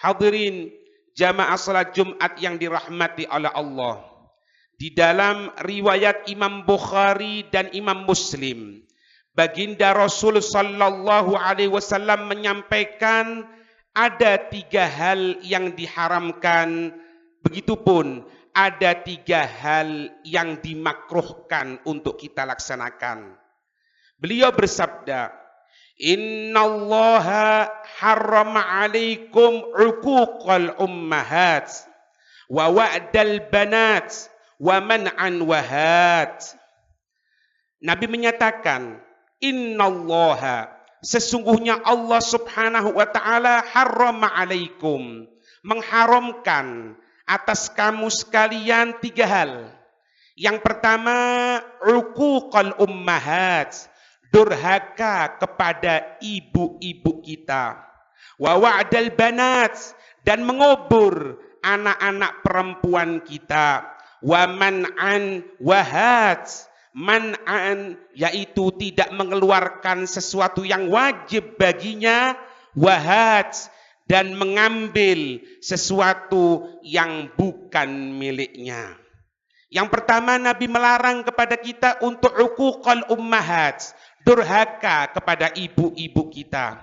Hadirin jamaah salat Jumat yang dirahmati oleh Allah. Di dalam riwayat Imam Bukhari dan Imam Muslim, baginda Rasul sallallahu alaihi wasallam menyampaikan ada 3 hal yang diharamkan, begitupun ada 3 hal yang dimakruhkan untuk kita laksanakan. Beliau bersabda, "Innallaha harrama 'alaikum 'uquqal ummahat wa wa'dal banat wa man'an wahat." Nabi menyatakan, "Innallaha", sesungguhnya Allah Subhanahu wa taala, harrama 'alaikum, mengharamkan atas kamu sekalian 3 hal. Yang pertama, 'uquqal ummahat, durhaka kepada ibu-ibu kita. Wa wa'dal banat, dan mengubur anak-anak perempuan kita. Wa man'an wahat, man'an yaitu tidak mengeluarkan sesuatu yang wajib baginya, wahat dan mengambil sesuatu yang bukan miliknya. Yang pertama, Nabi melarang kepada kita untuk uquqal ummahat, durhaka kepada ibu-ibu kita.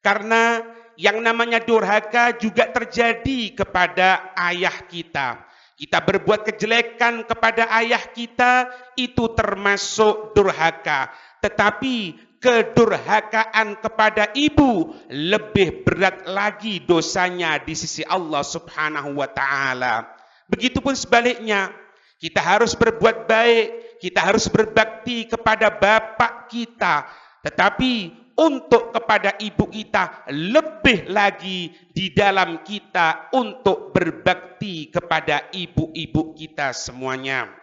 Karena yang namanya durhaka juga terjadi kepada ayah kita. Kita berbuat kejelekan kepada ayah kita, itu termasuk durhaka. Tetapi kedurhakaan kepada ibu lebih berat lagi dosanya di sisi Allah Subhanahu wa taala. Begitupun sebaliknya, kita harus berbuat baik, kita harus berbakti kepada bapak kita, tetapi untuk kepada ibu kita lebih lagi di dalam kita untuk berbakti kepada ibu-ibu kita semuanya.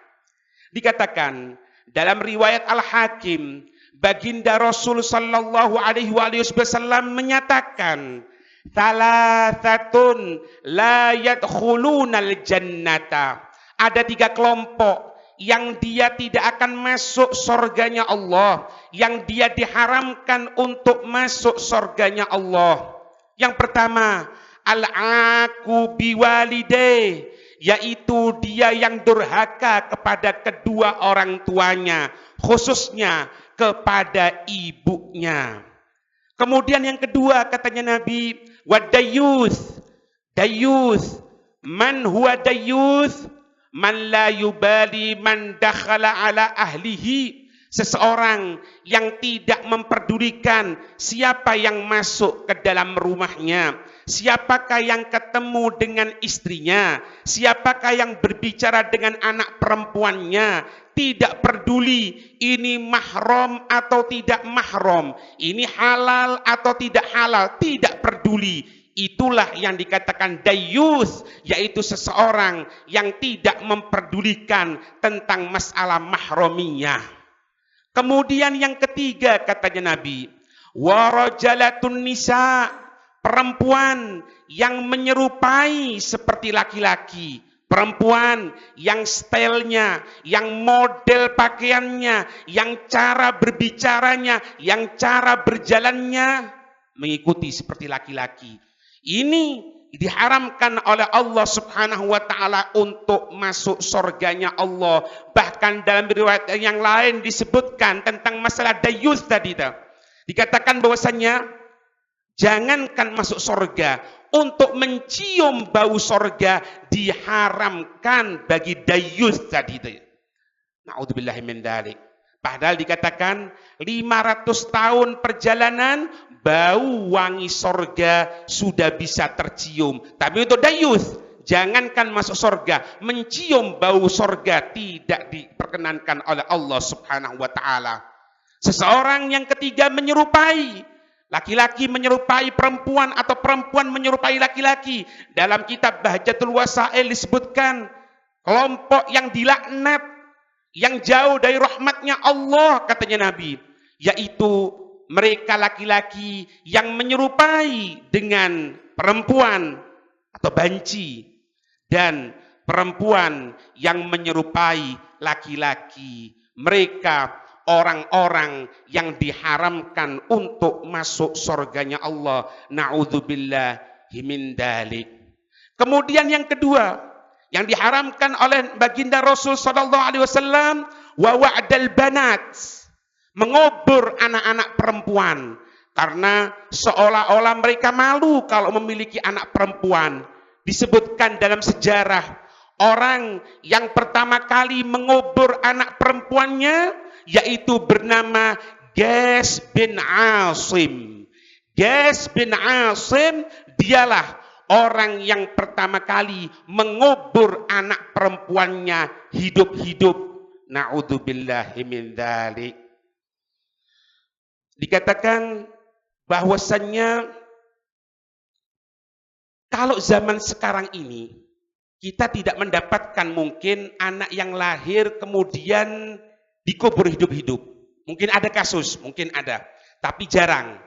Dikatakan dalam riwayat Al-Hakim, baginda Rasul sallallahu alaihi wasallam menyatakan, "Thalathatun la yadkhulunal jannata." Ada 3 kelompok yang dia tidak akan masuk surganya Allah, yang dia diharamkan untuk masuk surganya Allah. Yang pertama, al-aqu biwalidayh, yaitu dia yang durhaka kepada kedua orang tuanya, khususnya kepada ibunya. Kemudian yang kedua, katanya Nabi, wadayuth, dayuth, man huwa dayuth? Man la yubali man dakhala ala ahlihi, seseorang yang tidak memperdulikan siapa yang masuk ke dalam rumahnya, siapakah yang ketemu dengan istrinya, siapakah yang berbicara dengan anak perempuannya, tidak peduli ini mahram atau tidak mahram, ini halal atau tidak halal, tidak peduli. Itulah yang dikatakan dayyus, yaitu seseorang yang tidak memperdulikan tentang masalah mahramiyah. Kemudian yang ketiga, katanya Nabi, warajalatun nisa, perempuan yang menyerupai seperti laki-laki, perempuan yang stylenya, yang model pakaiannya, yang cara berbicaranya, yang cara berjalannya mengikuti seperti laki-laki. Ini diharamkan oleh Allah Subhanahu wa taala untuk masuk surganya Allah. Bahkan dalam riwayat yang lain disebutkan tentang masalah dayus tadi. Dikatakan bahwasanya jangankan masuk surga, untuk mencium bau surga diharamkan bagi dayus tadi. Na'udzubillahi min dzalik. Padahal dikatakan 500 tahun perjalanan bau wangi sorga sudah bisa tercium. Tapi untuk dayus, jangankan masuk sorga, mencium bau sorga tidak diperkenankan oleh Allah Subhanahu wa taala. Seseorang yang ketiga menyerupai, laki-laki menyerupai perempuan atau perempuan menyerupai laki-laki. Dalam kitab Bahjatul Wasail disebutkan kelompok yang dilaknat, yang jauh dari rahmatnya Allah, katanya Nabi, yaitu mereka laki-laki yang menyerupai dengan perempuan atau banci, dan perempuan yang menyerupai laki-laki. Mereka orang-orang yang diharamkan untuk masuk surganya Allah. Na'udzubillah min dalik. Kemudian yang kedua, yang diharamkan oleh baginda Rasul sallallahu alaihi wasallam, wa wa'dal banat, mengubur anak-anak perempuan, karena seolah-olah mereka malu kalau memiliki anak perempuan. Disebutkan dalam sejarah, orang yang pertama kali mengubur anak perempuannya yaitu bernama Ghas bin Asim. Ghas bin Asim dialah orang yang pertama kali mengubur anak perempuannya hidup-hidup. Na'udzubillahi min dzalik. Dikatakan bahwasannya kalau zaman sekarang ini kita tidak mendapatkan mungkin anak yang lahir kemudian dikubur hidup-hidup. Mungkin ada kasus, mungkin ada, tapi jarang.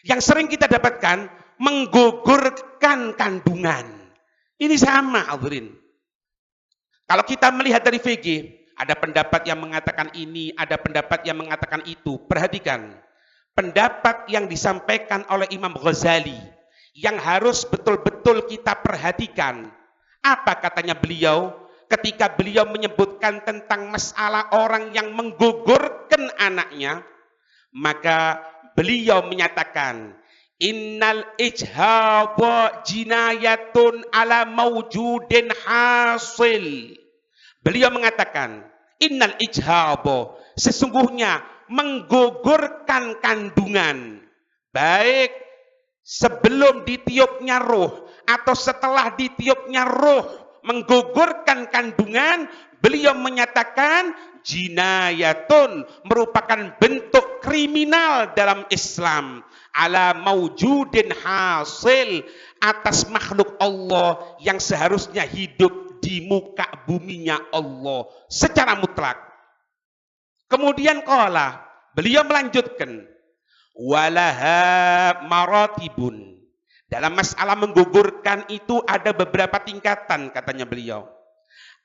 Yang sering kita dapatkan menggugurkan kandungan. Ini sama, hadirin. Kalau kita melihat dari VG, ada pendapat yang mengatakan ini, ada pendapat yang mengatakan itu. Perhatikan, pendapat yang disampaikan oleh Imam Ghazali yang harus betul-betul kita perhatikan. Apa katanya beliau ketika beliau menyebutkan tentang masalah orang yang menggugurkan anaknya? Maka beliau menyatakan, innal ijhaba jinayatun ala mawjudin hasil. Beliau mengatakan, innal ijhaba, sesungguhnya menggugurkan kandungan, baik sebelum ditiupnya ruh atau setelah ditiupnya ruh, menggugurkan kandungan, beliau menyatakan jinayatun, merupakan bentuk kriminal dalam Islam, ala maujudin hasil, atas makhluk Allah yang seharusnya hidup di muka buminya Allah secara mutlak. Kemudian beliau melanjutkan, walaha maratibun. Dalam masalah menggugurkan itu ada beberapa tingkatan, katanya beliau.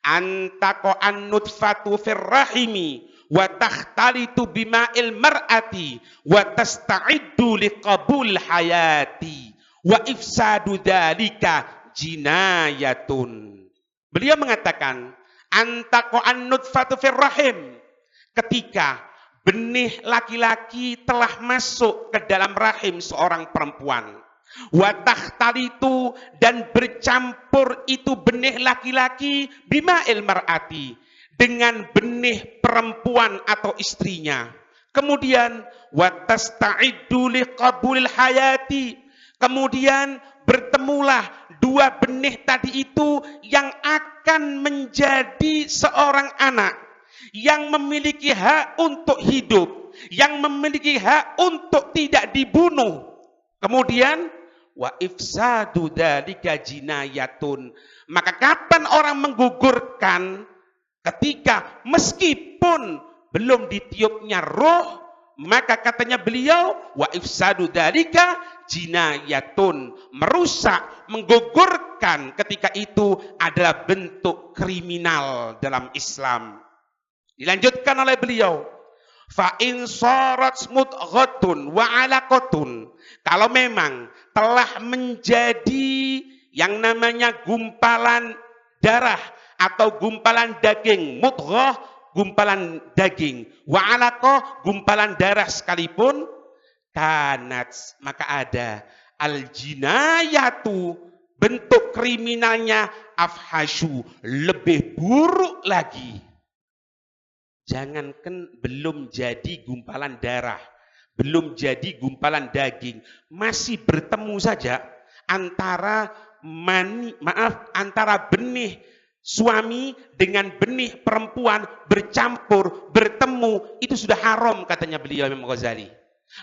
Antaqo an-nutfatu fir rahimi wa takhtalitu bima'il mar'ati wa tasta'iddu liqabul hayati wa ifsadu dzalika jinayatun. Beliau mengatakan, antaqo an-nutfatu fir rahim, ketika benih laki-laki telah masuk ke dalam rahim seorang perempuan. Watahhtalitu, dan bercampur itu benih laki-laki bima'il mar'ati, dengan benih perempuan atau istrinya. Kemudian watasta'iddu liqabulil hayati, kemudian bertemulah dua benih tadi itu yang akan menjadi seorang anak yang memiliki hak untuk hidup, yang memiliki hak untuk tidak dibunuh. Kemudian wa ifsadu dzalika jinayatun, maka kapan orang menggugurkan? Ketika meskipun belum ditiupnya roh, maka katanya beliau wa ifsadu dzalika jinayatun, merusak, menggugurkan ketika itu adalah bentuk kriminal dalam Islam. Dilanjutkan oleh beliau, fa in sarat mudghatun wa alaqatun, kalau memang telah menjadi yang namanya gumpalan darah atau gumpalan daging, mudghah gumpalan daging, wa alaqah gumpalan darah sekalipun, kanat, maka ada al jinayatu, bentuk kriminalnya afhasyu, lebih buruk lagi. Jangankan belum jadi gumpalan darah, belum jadi gumpalan daging, masih bertemu saja antara antara benih suami dengan benih perempuan bercampur, bertemu, itu sudah haram katanya beliau Imam Ghazali.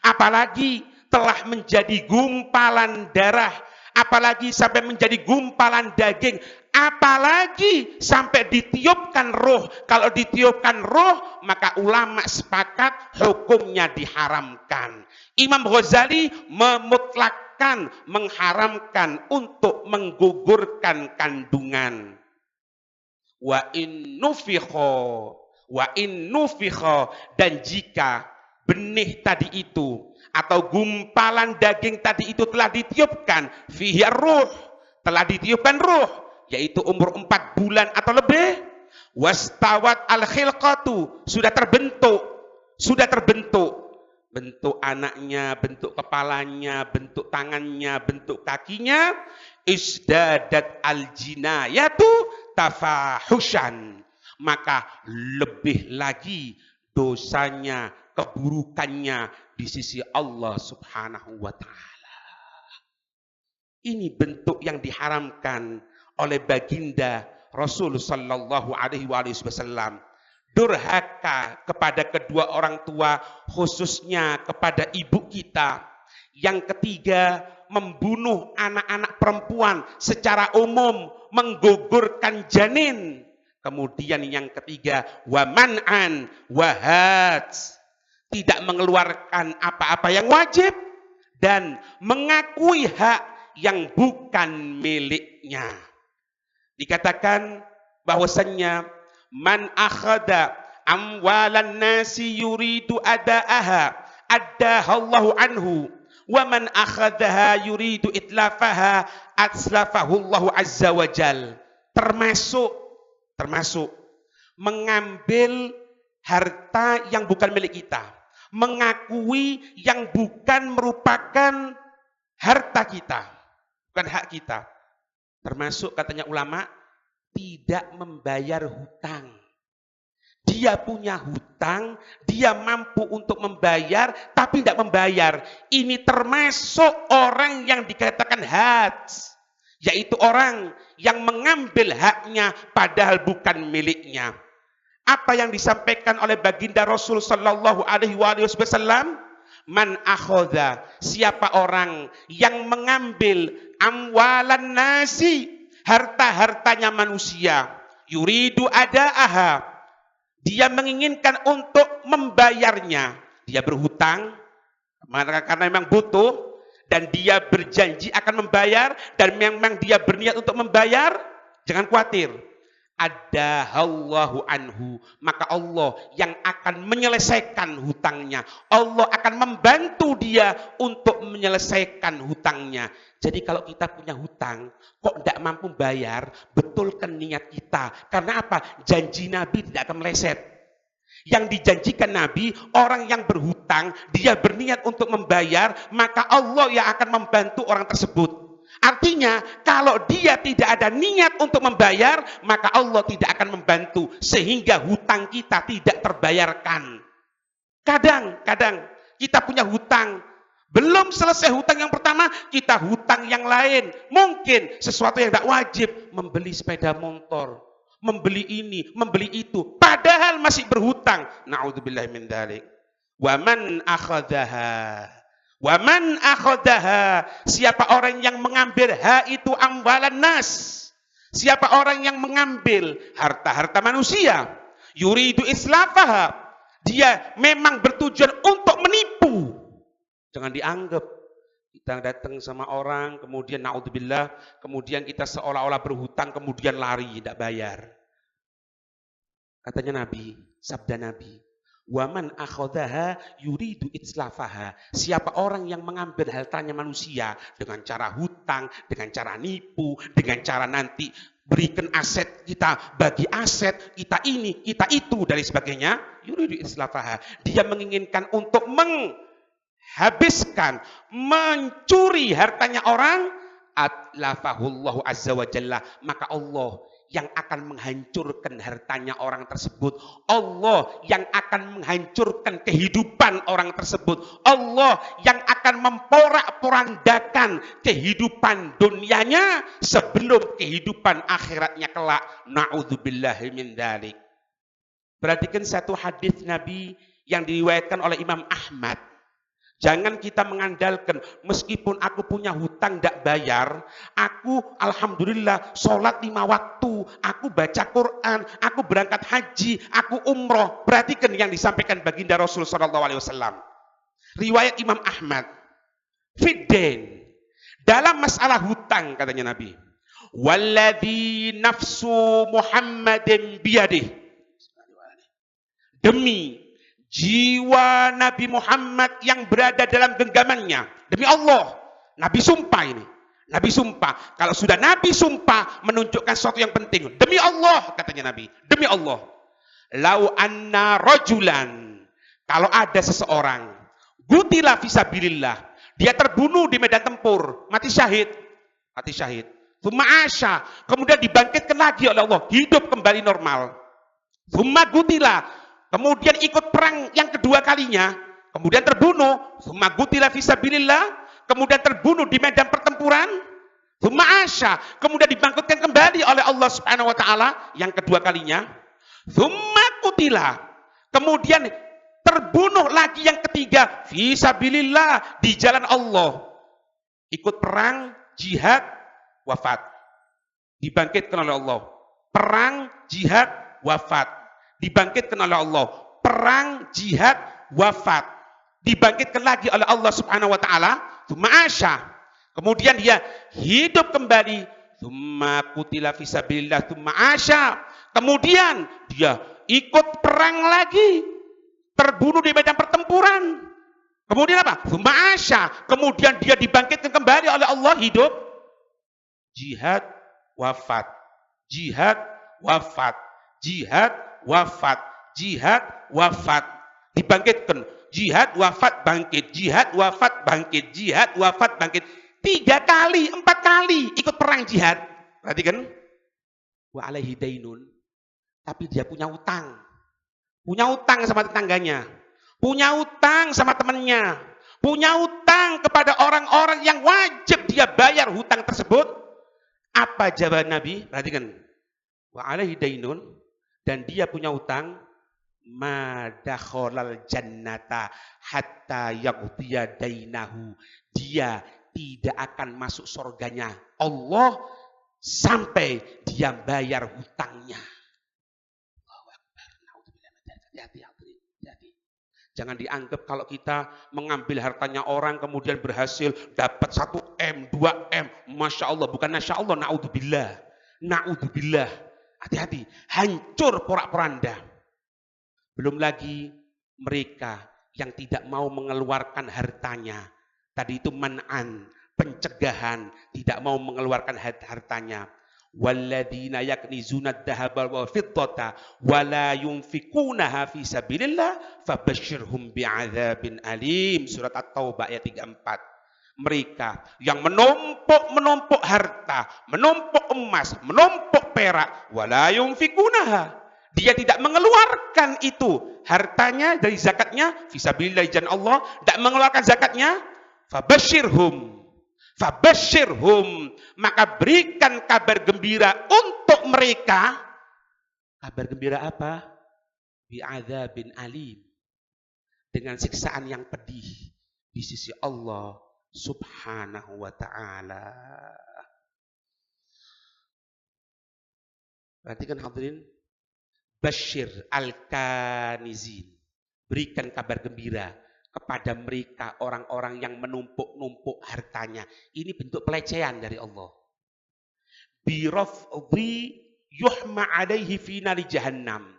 Apalagi telah menjadi gumpalan darah, apalagi sampai menjadi gumpalan daging, apalagi sampai ditiupkan roh. Kalau ditiupkan roh, maka ulama sepakat hukumnya diharamkan. Imam Ghazali memutlakkan, mengharamkan untuk menggugurkan kandungan. Wa in nufikho, dan jika benih tadi itu atau gumpalan daging tadi itu telah ditiupkan fihi ruh, telah ditiupkan ruh, yaitu umur 4 bulan atau lebih, wastawat al khilqatu, sudah terbentuk bentuk anaknya, bentuk kepalanya, bentuk tangannya, bentuk kakinya, isdadat al jinayatu tafahushan, maka lebih lagi dosanya, keburukannya di sisi Allah Subhanahu wa taala. Ini bentuk yang diharamkan oleh baginda Rasul sallallahu alaihi wasallam. Durhaka kepada kedua orang tua, khususnya kepada ibu kita. Yang ketiga, membunuh anak-anak perempuan secara umum, menggugurkan janin. Kemudian yang ketiga, wa man'an wa hats, tidak mengeluarkan apa-apa yang wajib dan mengakui hak yang bukan miliknya. Dikatakan bahwasannya man akhada amwalan nasi yuridu adaaha addahallahu anhu wa man akhadaha yuridu itlafaha atslafahu Allahu azza wajal. Termasuk mengambil harta yang bukan milik kita, mengakui yang bukan merupakan harta kita, bukan hak kita. Termasuk katanya ulama, tidak membayar hutang. Dia punya hutang, dia mampu untuk membayar, tapi tidak membayar. Ini termasuk orang yang dikatakan hats, yaitu orang yang mengambil haknya padahal bukan miliknya. Apa yang disampaikan oleh baginda Rasul sallallahu alaihi wasallam? Man akhodha, siapa orang yang mengambil amwalan nasi, harta-hartanya manusia, yuridu adaaha, dia menginginkan untuk membayarnya. Dia berhutang karena memang butuh, dan dia berjanji akan membayar, dan memang dia berniat untuk membayar, jangan khawatir. Addahallahu anhu, maka Allah yang akan menyelesaikan hutangnya. Allah akan membantu dia untuk menyelesaikan hutangnya. Jadi kalau kita punya hutang, kok tidak mampu bayar, betulkan niat kita. Karena apa? Janji Nabi tidak akan meleset. Yang dijanjikan Nabi, orang yang berhutang, dia berniat untuk membayar, maka Allah yang akan membantu orang tersebut. Artinya, kalau dia tidak ada niat untuk membayar, maka Allah tidak akan membantu, sehingga hutang kita tidak terbayarkan. Kadang-kadang kita punya hutang, belum selesai hutang yang pertama, kita hutang yang lain. Mungkin sesuatu yang tidak wajib, membeli sepeda motor, membeli ini, membeli itu, padahal masih berhutang. Na'udzubillahi min dzalik. Wa man akhadaha, siapa orang yang mengambil itu amwalan nas, siapa orang yang mengambil harta-harta manusia, yuridu islafaha, dia memang bertujuan untuk menipu. Jangan dianggap kita datang sama orang, kemudian na'udzubillah, kemudian kita seolah-olah berhutang, kemudian lari, tidak bayar. Katanya Nabi, sabda Nabi, waman akhadaha yuridu itslafaha, siapa orang yang mengambil hartanya manusia dengan cara hutang, dengan cara nipu, dengan cara nanti berikan aset kita, bagi aset kita ini, kita itu, dan sebagainya, yuridu itslafaha, dia menginginkan untuk menghabiskan, mencuri hartanya orang, atlafahullahu azza wa jalla, maka Allah yang akan menghancurkan hartanya orang tersebut. Allah yang akan menghancurkan kehidupan orang tersebut. Allah yang akan memporak-porandakan kehidupan dunianya sebelum kehidupan akhiratnya kelak. Na'udzubillahi min dzalik. Perhatikan satu hadis Nabi yang diriwayatkan oleh Imam Ahmad. Jangan kita mengandalkan, meskipun aku punya hutang tidak bayar, aku alhamdulillah sholat 5 waktu, aku baca Quran, aku berangkat haji, aku umroh. Perhatikan yang disampaikan baginda Rasul SAW. Riwayat Imam Ahmad. Fiddain, dalam masalah hutang katanya Nabi. Walladzi nafsu Muhammadin biyadih. Demi jiwa Nabi Muhammad yang berada dalam genggamannya. Demi Allah, Nabi sumpah ini. Nabi sumpah. Kalau sudah Nabi sumpah menunjukkan sesuatu yang penting. Demi Allah, katanya Nabi. Demi Allah. Lau anna rajulan. Kalau ada seseorang. Gutila fisabilillah. Dia terbunuh di medan tempur. Mati syahid. Mati syahid. Thumma asya. Kemudian dibangkitkan lagi oleh Allah. Hidup kembali normal. Thumma gutila. Kemudian ikut perang yang kedua kalinya. Kemudian terbunuh. Thumma gutila fisabilillah. Kemudian terbunuh di medan pertempuran, thumma asya, kemudian dibangkitkan kembali oleh Allah Subhanahu wa taala yang kedua kalinya, thumma qutila, kemudian terbunuh lagi yang ketiga, fisabilillah, di jalan Allah. Ikut perang, jihad, wafat. Dibangkitkan oleh Allah. Perang, jihad, wafat. Dibangkitkan oleh Allah. Perang, jihad, wafat. Dibangkitkan lagi oleh Allah Subhanahu wa taala. Tsumma asya. Kemudian dia hidup kembali. Tsumma qutila fisabilillah tsumma asya. Kemudian dia ikut perang lagi. Terbunuh di medan pertempuran. Kemudian apa? Tsumma asya. Kemudian dia dibangkitkan kembali oleh Allah, hidup. Jihad, wafat. Jihad, wafat. Jihad, wafat. Jihad, wafat. Dibangkitkan. Jihad, wafat, bangkit. Jihad, wafat, bangkit. Jihad, wafat, bangkit. 3 kali, 4 kali ikut perang jihad. Perhatikan. Wa alaihi dainun. Tapi dia punya utang. Punya utang sama tetangganya. Punya utang sama temannya. Punya utang kepada orang-orang yang wajib dia bayar hutang tersebut. Apa jawaban Nabi? Perhatikan. Wa alaihi dainun. Dan dia punya utang. Ma dakhalal jannata hatta yaghtiya dainahu. Dia tidak akan masuk surganya Allah sampai dia bayar hutangnya. Allahu Akbar. Hati-hati. Jangan dianggap kalau kita mengambil hartanya orang kemudian berhasil dapat 1 M, 2 M, Masya Allah. Bukan Masya Allah, na'udzubillah. Na'udzubillah. Hati-hati, hancur porak-poranda. Belum lagi mereka yang tidak mau mengeluarkan hartanya. Tadi itu man'an, pencegahan, tidak mau mengeluarkan hartanya. Walladzina yaknizuna ad-dhahaba wal fiddata wa la yunfikunaha fi sabilillah fabasyirhum bi'adzabin alim. Surat At-Taubah ayat 34. Mereka yang menumpuk harta, menumpuk emas, menumpuk perak, wa la yunfikunaha. Dia tidak mengeluarkan itu hartanya dari zakatnya, fisabilillah jalan Allah, tidak mengeluarkan zakatnya, fabasyirhum, maka berikan kabar gembira untuk mereka. Kabar gembira apa? Bi'adzabin alim, dengan siksaan yang pedih di sisi Allah Subhanahu wa ta'ala. Perhatikan hadirin. Basyir al-kanizin. Berikan kabar gembira kepada mereka orang-orang yang menumpuk-numpuk hartanya. Ini bentuk pelecehan dari Allah. Birafdhi yuhma alaihi fi nari jahannam.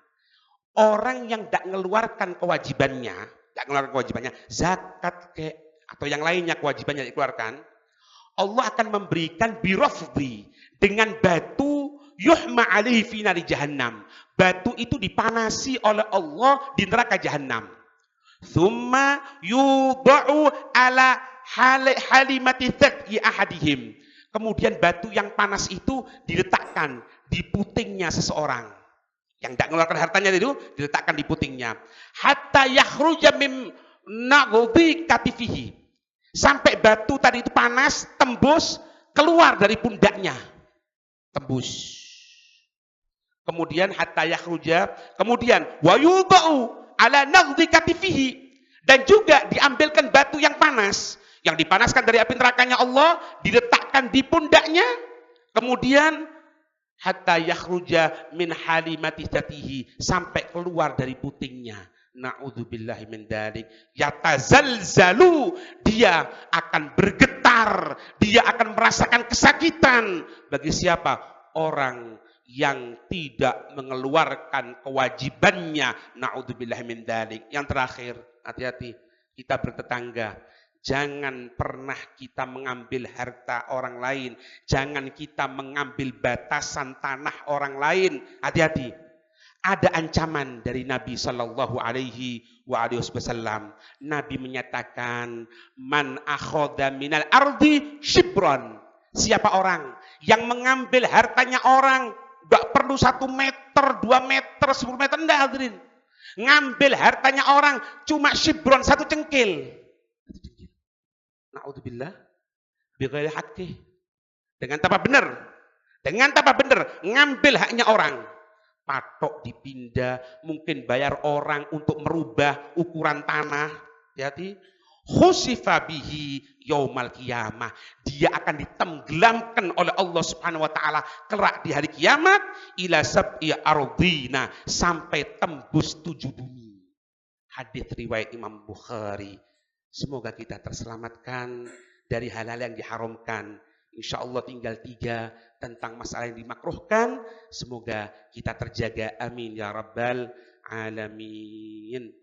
Orang yang tidak mengeluarkan kewajibannya, zakat atau yang lainnya kewajibannya dikeluarkan, Allah akan memberikan birafdhi, dengan batu yuhma alaihi fi nari jahannam. Batu itu dipanasi oleh Allah di neraka jahanam. Tsumma yudha'u ala halimati thaqi ahadihim. Kemudian batu yang panas itu diletakkan di putingnya seseorang. Yang tidak mengeluarkan hartanya itu diletakkan di putingnya. Hatta yakhruja min naghdi katifihi. Sampai batu tadi itu panas, tembus, keluar dari pundaknya. Tembus. Kemudian hatta yakhruja, kemudian wa yudha'u ala naghdi katifihi, dan juga diambilkan batu yang panas, yang dipanaskan dari api nerakanya Allah, diletakkan di pundaknya. Kemudian hatta yakhruja min halimati dzatihi, sampai keluar dari putingnya. Na'udzubillahi min dzalik. Yatazalzalu, dia akan bergetar, dia akan merasakan kesakitan. Bagi siapa? orang yang tidak mengeluarkan kewajibannya. Na'udzubillah min dzalik. Yang terakhir, hati-hati kita bertetangga. Jangan pernah kita mengambil harta orang lain. Jangan kita mengambil batasan tanah orang lain. Hati-hati. Ada ancaman dari Nabi Shallallahu Alaihi Wasallam. Nabi menyatakan, man akhoda minal ardi shibron. Siapa orang yang mengambil hartanya orang, gak perlu 1 meter, 2 meter, 10 meter, enggak hadirin. Ngambil hartanya orang cuma shibron, 1 cengkil. Na'udzubillah bighairi haqqih. Dengan tanpa benar, ngambil haknya orang. Patok dipindah, mungkin bayar orang untuk merubah ukuran tanah. Hati-hati. Khusifa bihi yaumal qiyamah. Dia akan ditenggelamkan oleh Allah Subhanahu wa taala kelak di hari kiamat ila sab'i ardina, sampai tembus 7 bumi. Hadis riwayat Imam Bukhari. Semoga kita terselamatkan dari hal-hal yang diharamkan. Insya Allah tinggal 3 tentang masalah yang dimakruhkan. Semoga kita terjaga. Amin ya rabbal alamin.